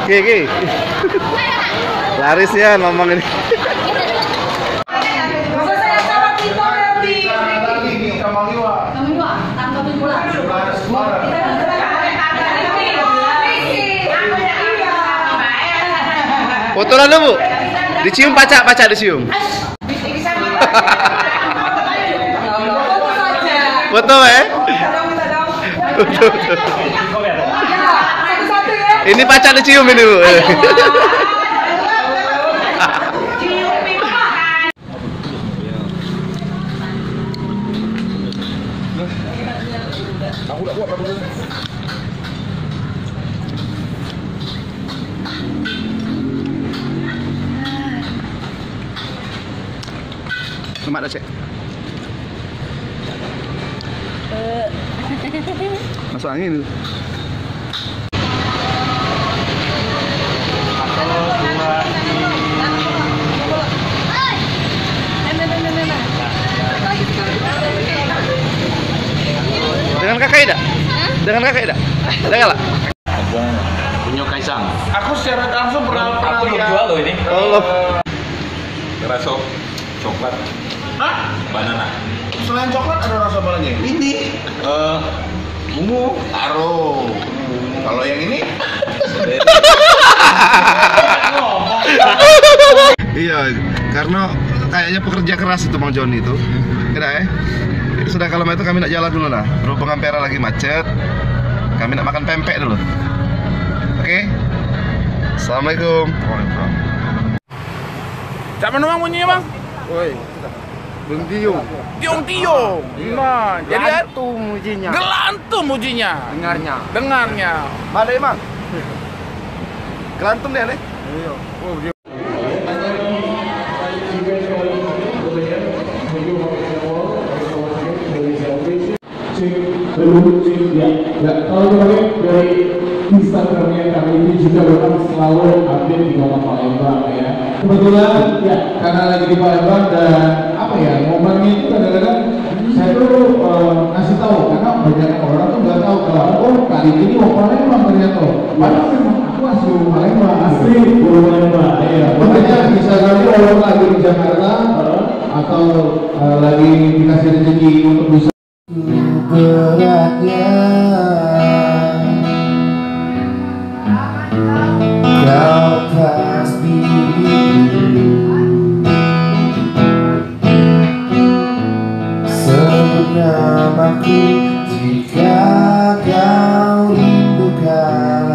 Oke. Laris ya ngomong ini. Foto lalu Bu. Dicium pacar dicium. Foto Foto. Ini pacar dicium ini Bu. Semak dah cek. Masuk angin. Dengan kakak tidak? Dengan kakak tidak? Dengan lah. Punya Kaisang. Aku secara langsung pernah jual loh ini. Allah. Rasa coklat. Hah? Banana. Selain coklat ada rasa apa lagi? Ini ungu. Taro. Kalau yang ini? Iya, karena kayaknya pekerja keras itu Bang Joni itu. Tidak Sudah kalau itu kami nak jalan dulu lah. Berhubung Ampera lagi macet. Kami nak makan pempek dulu. Oke? Assalamualaikum. Cak mana bang bunyinya bang? Woi, Bung Tiung. Tiung. Nah, jadi Gelantung mujinya. gelantung mujinya. Dengarnya. Mana emang? Kelantum deh nih. Iya. Oh, dia. Kalau dari Instagramnya kami ini juga memang selalu update di Kota Palembang ya. Kebetulan ya karena lagi di Palembang dan apa ya momennya itu kadang-kadang saya tuh ngasih tahu karena banyak orang tuh nggak tahu kalau kali ini mau Palembang ternyata. Padahal memang aku asli Palembang, asli Palembang. Iya. Makanya bisa kali orang lagi di Jakarta atau lagi dikasih rezeki untuk bisa beratnya kau pasti sebut namaku jika kau rindukan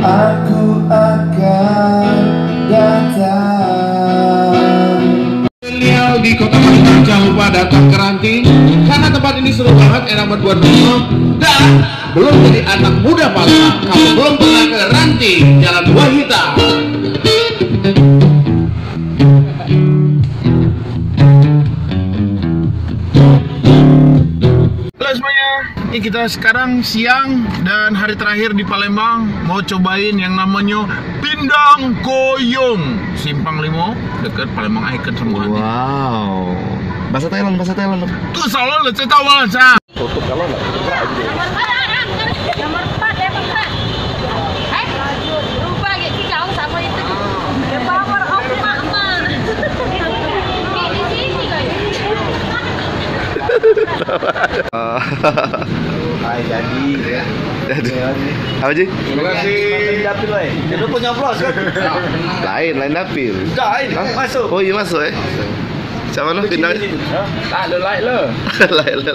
aku akan datang. Beliau di Kota Palembang jangan lupa datang ke Ranti karena tempat ini seru banget, enak buat minum dan belum jadi anak muda Palembang kamu belum pernah ke Ranti Jalan Wahita. Halo semuanya, ini kita sekarang siang dan hari terakhir di Palembang mau cobain yang namanya Pindang Koyong Simpang Limo dekat Palembang Icon semua. Wow. Bahasa Thailand. Tuh salah lo, saya tahu banget saya. Tutup kalau enggak. Nomor 4 ya Pak. Lupa gitu kau sama itu. Ya power of mama. Di sini guys. Hai jadi ya. Apa sih? Terima kasih. Dapil lah. Itu punya vlog kan? Lain dapil. Lain. Masuk. Oh iya masuk Siapa lu pindah? Tak ada like lo. Lain.